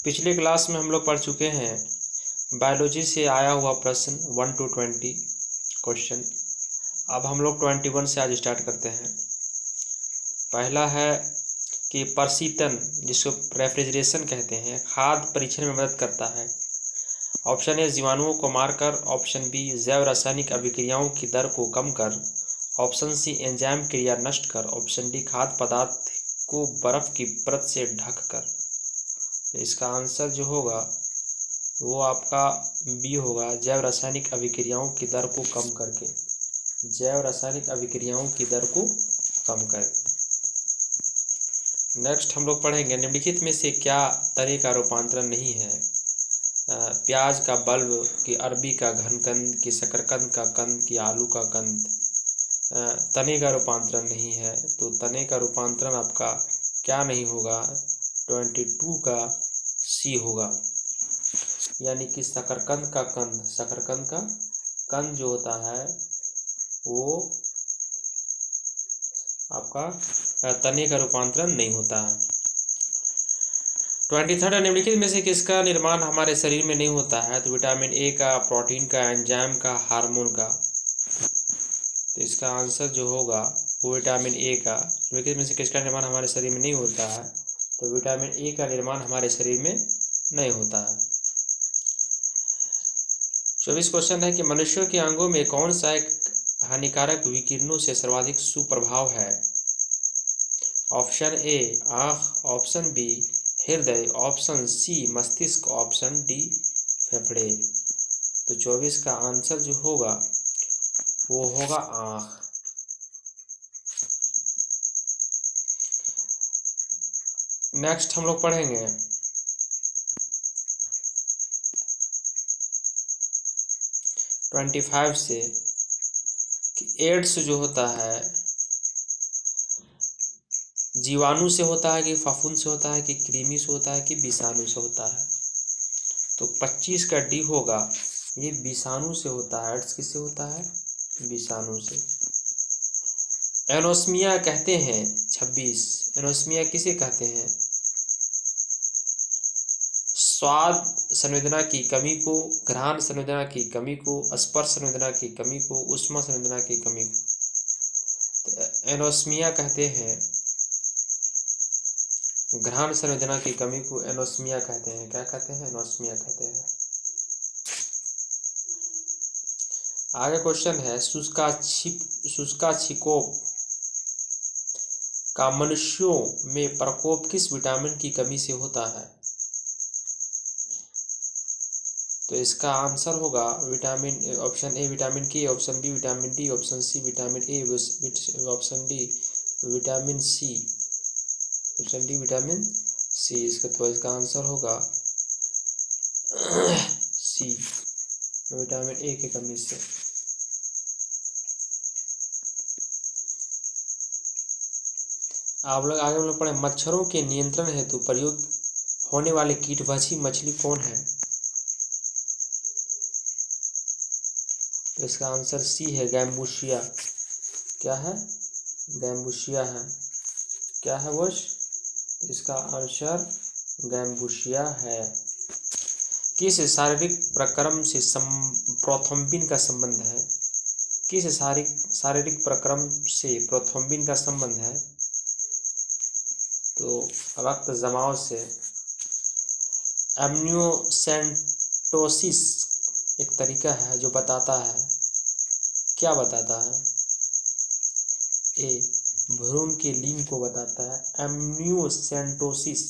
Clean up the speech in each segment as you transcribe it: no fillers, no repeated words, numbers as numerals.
पिछले क्लास में हम लोग पढ़ चुके हैं बायोलॉजी से आया हुआ प्रश्न 1 to 20 क्वेश्चन। अब हम लोग 21 से आज स्टार्ट करते हैं। पहला है कि प्रशीतन, जिसको रेफ्रिजरेशन कहते हैं, खाद्य परीक्षण में मदद करता है। ऑप्शन ए जीवाणुओं को मारकर, ऑप्शन बी जैव रासायनिक अभिक्रियाओं की दर को कम कर, ऑप्शन सी एंजाइम क्रिया नष्ट कर, ऑप्शन डी खाद्य पदार्थ को बर्फ की परत से ढक कर। इसका आंसर जो होगा वो आपका बी होगा, जैव रासायनिक अभिक्रियाओं की दर को कम करके। जैव रासायनिक अभिक्रियाओं की दर को कम करके। नेक्स्ट हम लोग पढ़ेंगे निम्नलिखित में से क्या तने का रूपांतरण नहीं है। प्याज का बल्ब, कि अरबी का घनकंद, कि शकरकंद का कंद, कि आलू का कंद। तने का रूपांतरण नहीं है, तो तने का रूपांतरण आपका क्या नहीं होगा, 22 का सी होगा, यानी कि शकरकंद का कंद। शकरकंद का कंद जो होता है वो आपका तने का रूपांतरण नहीं होता है। 23 निम्नलिखित में से किसका निर्माण हमारे शरीर में नहीं होता है, तो विटामिन ए का, प्रोटीन का, एंजाइम का, हार्मोन का। तो इसका आंसर जो होगा वो विटामिन ए का। निम्नलिखित में से किसका निर्माण हमारे शरीर में नहीं होता है, तो विटामिन ए का निर्माण हमारे शरीर में नहीं होता है। 24 क्वेश्चन है कि मनुष्यों के अंगों में कौन सा एक हानिकारक विकिरणों से सर्वाधिक सुप्रभाव है। ऑप्शन ए आँख, ऑप्शन बी हृदय, ऑप्शन सी मस्तिष्क, ऑप्शन डी फेफड़े। तो 24 का आंसर जो होगा वो होगा आँख। नेक्स्ट हम लोग पढ़ेंगे 25 से कि एड्स जो होता है जीवाणु से होता है कि फफूंद से होता है कि कृमि से होता है कि विषाणु से होता है। तो 25 का डी होगा, ये विषाणु से होता है। एड्स किससे होता है, विषाणु से। एनोस्मिया कहते हैं 26, एनोस्मिया किसे कहते हैं, स्वाद संवेदना की कमी को, घ्राण संवेदना की कमी को, स्पर्श संवेदना की कमी को, ऊष्मा संवेदना की कमी को। तो एनोस्मिया कहते हैं, घ्राण संवेदना की कमी को एनोस्मिया कहते हैं। क्या कहते हैं, एनोस्मिया कहते हैं। आगे क्वेश्चन है शुष्काछिकोप का मनुष्यों में प्रकोप किस विटामिन की कमी से होता है। तो इसका आंसर होगा vitamin, option A vitamin K, option B vitamin D, option C vitamin A, option D vitamin C, option D vitamin C. इसका आंसर होगा सी, विटामिन ए की कमी से। आप लोग आगे हम लोग पढ़े मच्छरों के नियंत्रण हेतु प्रयोग होने वाले कीटवाची मछली कौन है। तो इसका आंसर सी है, गैम्बुशिया। क्या है, गैम्बुशिया है। क्या है वश, इसका आंसर गैम्बुशिया है। किस शारीरिक प्रक्रम से प्रोथ्रोम्बिन का संबंध है, किस शारीरिक प्रक्रम से प्रोथ्रोम्बिन का संबंध है, तो रक्त जमाव से। एम्नियोसेंटोसिस एक तरीका है जो बताता है, क्या बताता है, ए भ्रूण के लिंग को बताता है। एम्नियोसेंटोसिस,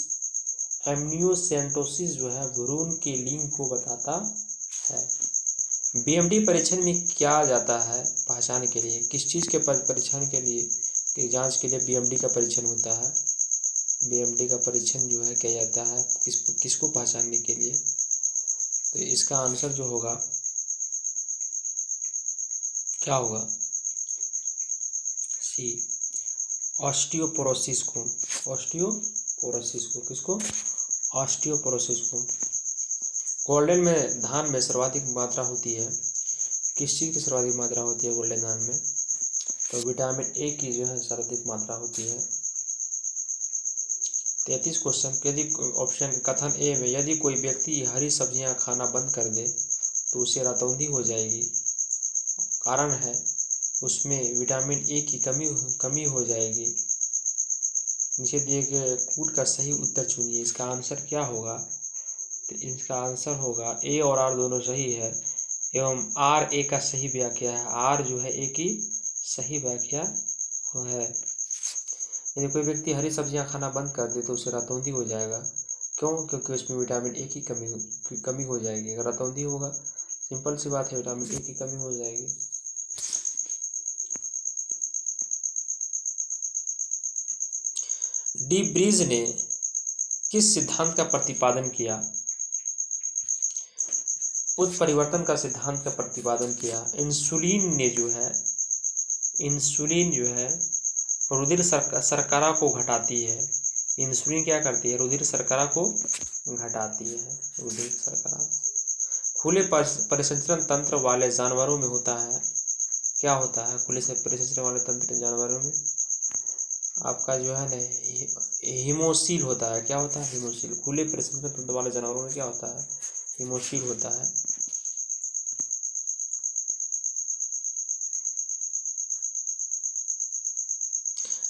एम्नियोसेंटोसिस जो है भ्रूण के लिंग को बताता है। बीएमडी परीक्षण में क्या जाता है पहचान के लिए, किस चीज़ के परीक्षण के लिए, कि जांच के लिए बीएमडी का परीक्षण होता है। बीएमडी का परीक्षण जो है किया जाता है किसको पहचानने के लिए। तो इसका आंसर जो होगा क्या होगा, सी ऑस्टियोपोरोसिस को। ऑस्टियोपोरोसिस को, किसको, ऑस्टियोपोरोसिस को। गोल्डन में धान में सर्वाधिक मात्रा होती है, किस चीज़ की सर्वाधिक मात्रा होती है गोल्डन धान में, तो विटामिन ए की जो है सर्वाधिक मात्रा होती है। 33 क्वेश्चन, यदि ऑप्शन कथन ए में यदि कोई व्यक्ति हरी सब्जियां खाना बंद कर दे तो उसे रतौंधी हो जाएगी। कारण है उसमें विटामिन ए की कमी हो जाएगी। नीचे दिए गए कूट का सही उत्तर चुनिए। इसका आंसर क्या होगा? तो इसका आंसर होगा ए और आर दोनों सही है एवं आर ए का सही व्याख्या है। आर जो है ए की सही व्याख्या है। यदि कोई व्यक्ति हरी सब्जियां खाना बंद कर दे तो उसे रतौंधी हो जाएगा। क्यों? क्योंकि उसमें विटामिन ए की कमी हो जाएगी। अगर रतौंधी होगा, सिंपल सी बात है, विटामिन ए की कमी हो जाएगी। डी ब्रीज ने किस सिद्धांत का प्रतिपादन किया? उत्परिवर्तन का सिद्धांत का प्रतिपादन किया। इंसुलिन जो है रुधिर शर्करा को घटाती है। इंसुलिन क्या करती है? रुधिर शर्करा को घटाती है। रुधिर शर्करा को खुले परिसंचरण तंत्र वाले जानवरों में होता है। क्या होता है खुले से परिसंचरण वाले तंत्र जानवरों में? आपका जो है ना हीमोसील होता है। क्या होता है? हीमोसील। खुले परिसंचरण तंत्र वाले जानवरों में क्या होता है? हीमोसील होता है।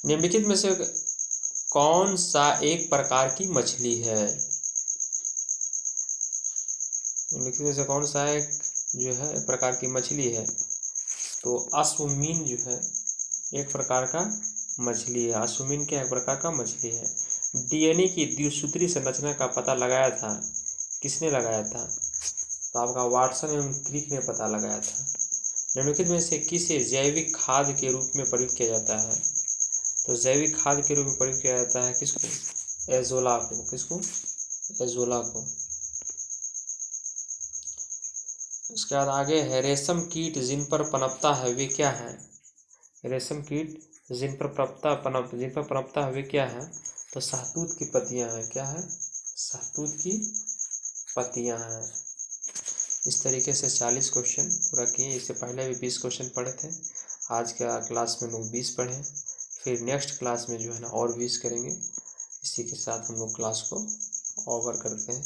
निम्नलिखित में से कौन सा एक प्रकार की मछली है? निम्नलिखित में से कौन सा एक जो है एक प्रकार की मछली है? तो अश्वमीन जो है एक प्रकार का मछली है। अश्वमीन क्या एक प्रकार का मछली है। डीएनए की द्विसूत्री संरचना का पता लगाया था। किसने लगाया था? तो आपका वाटसन एवं क्रिक ने पता लगाया था। निम्नलिखित में से किसे जैविक खाद के रूप में प्रयुक्त किया जाता है? तो जैविक खाद के रूप में प्रयुक्त किया जाता है किसको? एजोला को। किसको? एजोला को। उसके बाद आगे है रेशम कीट जिन पर पनपता है वे क्या है? रेशम कीट जिन पर पनपता है वे क्या है? तो शहतूत की पत्तियां हैं। क्या है? शहतूत की पत्तियां हैं। इस तरीके से 40 क्वेश्चन पूरा किए। इससे पहले भी 20 क्वेश्चन पढ़े थे। आज का क्लास में लोग 20 पढ़े। फिर नेक्स्ट क्लास में जो है ना और 20 करेंगे। इसी के साथ हम लोग क्लास को ओवर करते हैं।